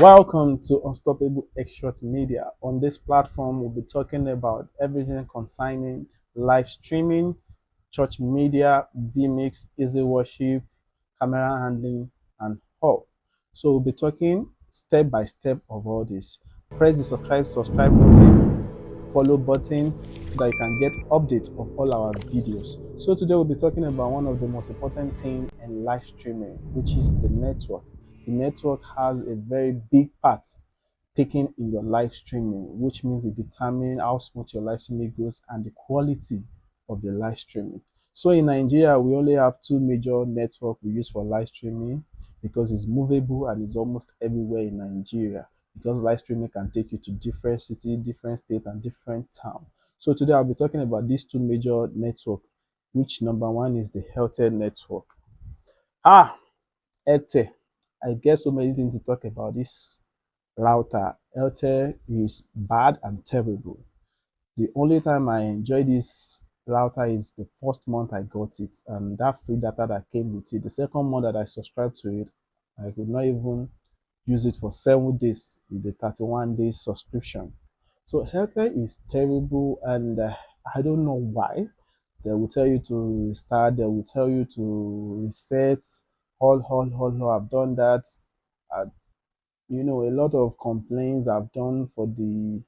Welcome to Unstoppable Extract Media. On this platform, we'll be talking about everything concerning live streaming, church media, vmix, easy worship, camera handling, and all. So we'll be talking step by step of all this. Press the subscribe button, follow button so that you can get updates of all our videos. So today we'll be talking about one of the most important things in live streaming, which is the network. The network has a very big part taken in your live streaming, which means it determines how smooth your live streaming goes and the quality of the live streaming. So in Nigeria, we only have two major networks we use for live streaming because it's movable and it's almost everywhere in Nigeria, because live streaming can take you to different cities, different states, and different towns. So today I'll be talking about these two major networks, which number one is the Healthcare network. Airtel. I get so many things to talk about this router. Airtel is bad and terrible. The only time I enjoy this router is the first month I got it, and that free data that came with it. The second month that I subscribed to it, I could not even use it for 7 days with the 31 days subscription. So Airtel is terrible, and I don't know why. They will tell you to restart, they will tell you to reset. All. I've done that. Uh, a lot of complaints I've done for the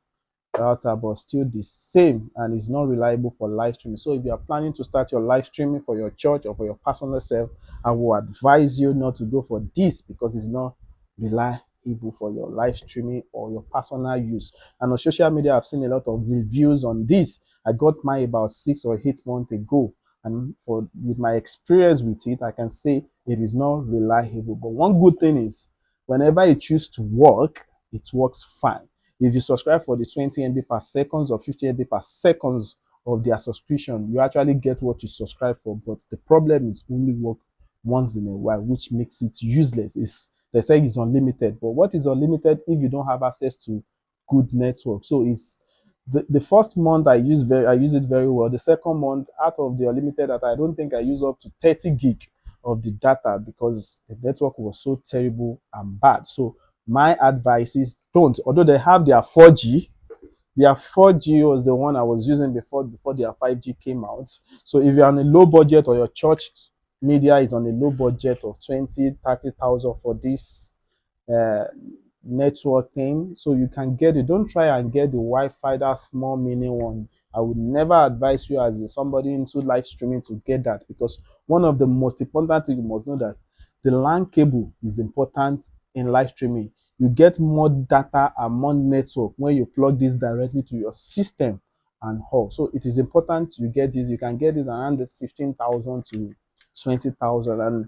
router, but still the same, and it's not reliable for live streaming. So if you are planning to start your live streaming for your church or for your personal self, I will advise you not to go for this because it's not reliable for your live streaming or your personal use. And on social media, I've seen a lot of reviews on this. I got mine about 6 or 8 months ago, and for with my experience with it, I can say it is not reliable. But one good thing is, whenever it chooses to work, it works fine. If you subscribe for the 20 MB per seconds or 50 MB per seconds of their subscription, you actually get what you subscribe for. But the problem is only work once in a while, which makes it useless. They say it's unlimited, but what is unlimited if you don't have access to good network? So it's the first month I use it very well. The second month, out of the unlimited data, I don't think I use up to 30 gig of the data because the network was so terrible and bad. So my advice is don't. Although they have their 4G was the one I was using before their 5G came out. So if you're on a low budget or your church media is on a low budget of 20,000-30,000 for this uh, network thing, so you can get it. Don't try and get the Wi-Fi, that small mini one. I would never advise you as somebody into live streaming to get that, because one of the most important things you must know that the LAN cable is important in live streaming. You get more data and more network when you plug this directly to your system and all. So it is important you get this. You can get this around 15,000 to 20,000. And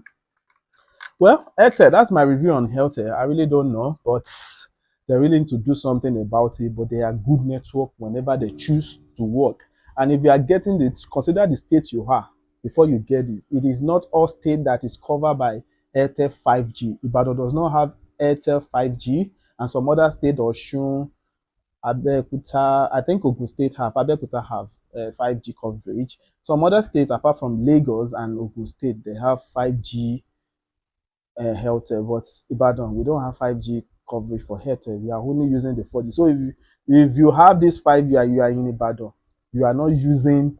well, Airtel, that's my review on Airtel. I really don't know, but they're willing to do something about it. But they are good network whenever they choose to work. And if you are getting it, consider the state you are before you get it. It is not all state that is covered by Airtel 5G. Ibadan does not have Airtel 5G, and some other state, Osun, Abeokuta, I think Ogun State have, Abeokuta have 5G coverage. Some other states, apart from Lagos and Ogun State, they have 5G Airtel, but Ibadan, we don't have 5G coverage for Airtel. We are only using the 4G. So if you have this 5G and you are in Ibadan, you are not using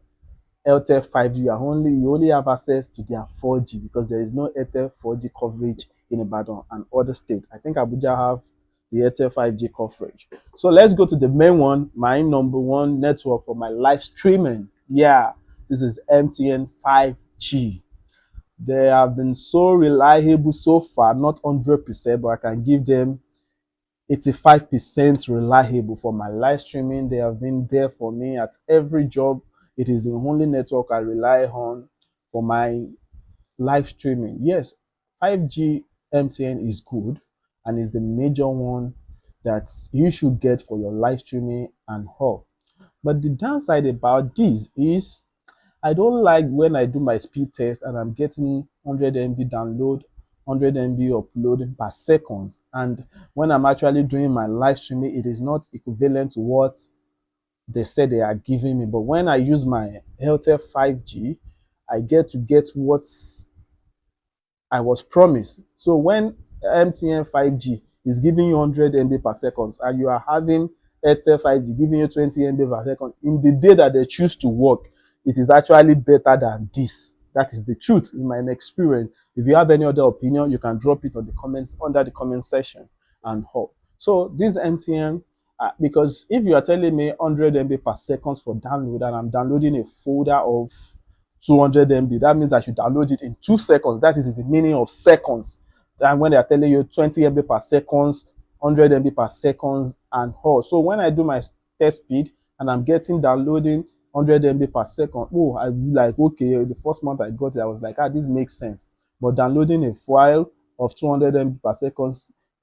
Airtel 5G. You only have access to their 4G because there is no Airtel 4G coverage in Ibadan and other states. I think Abuja have the Airtel 5G coverage. So let's go to the main one, my number one network for my live streaming. Yeah, this is MTN 5G. They have been so reliable so far, not 100%, but I can give them 85% reliable for my live streaming. They have been there for me at every job. It is the only network I rely on for my live streaming. Yes, 5G MTN is good and is the major one that you should get for your live streaming and all. But the downside about this is I don't like when I do my speed test and I'm getting 100 MB download, 100 MB upload per seconds. And when I'm actually doing my live streaming, it is not equivalent to what they said they are giving me. But when I use my Airtel 5G, I get what I was promised. So when MTN 5G is giving you 100 MB per second, and you are having Airtel 5G giving you 20 MB per second, in the day that they choose to work, it is actually better than this. That is the truth in my experience. If you have any other opinion, you can drop it on the comments under the comment section and hope. So this MTN, because if you are telling me 100 MB per second for download, and I'm downloading a folder of 200 MB, that means I should download it in 2 seconds. That is the meaning of seconds. And when they are telling you 20 MB per second, 100 MB per second, and all. So when I do my test speed and I'm getting downloading 100 MB per second, oh, I like, okay, the first month I got it, I was like, this makes sense. But downloading a file of 200 MB per second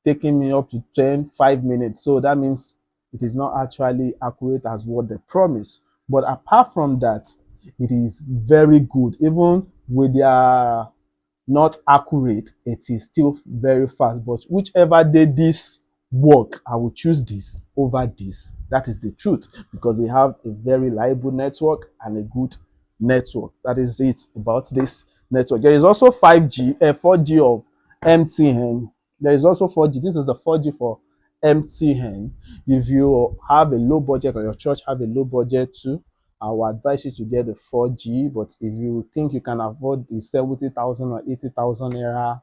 taking me up to 5 minutes. So that means it is not actually accurate as what they promise. But apart from that, it is very good. Even with their not accurate, it is still very fast. But whichever day this work, I will choose this over this. That is the truth, because they have a very reliable network and a good network. That is it about this network. There is also 5G, 4G of MTN. There is also 4G. This is the 4G for MTN. If you have a low budget, or your church have a low budget too, I will advise you to get the 4G. But if you think you can afford the 70,000 or 80,000 naira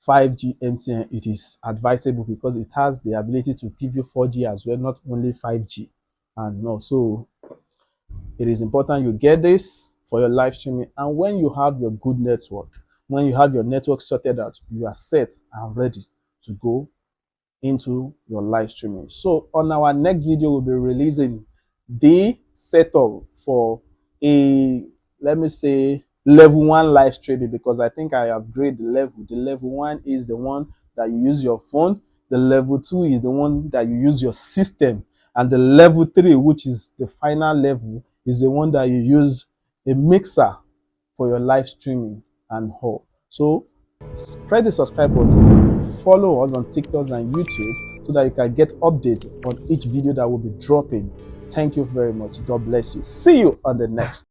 5G MTN, it is advisable because it has the ability to give you 4G as well, not only 5G. And no, so it is important you get this for your live streaming. And when you have your good network, when you have your network sorted out, you are set and ready to go into your live streaming. So on our next video, we'll be releasing the setup for a, let me say, level 1 live streaming, because I think I upgrade the level. The level 1 is the one that you use your phone. The level 2 is the one that you use your system. And the level 3, which is the final level, is the one that you use a mixer for your live streaming and all. So press the subscribe button, follow us on TikTok and YouTube so that you can get updates on each video that will be dropping. Thank you very much. God bless you. See you on the next.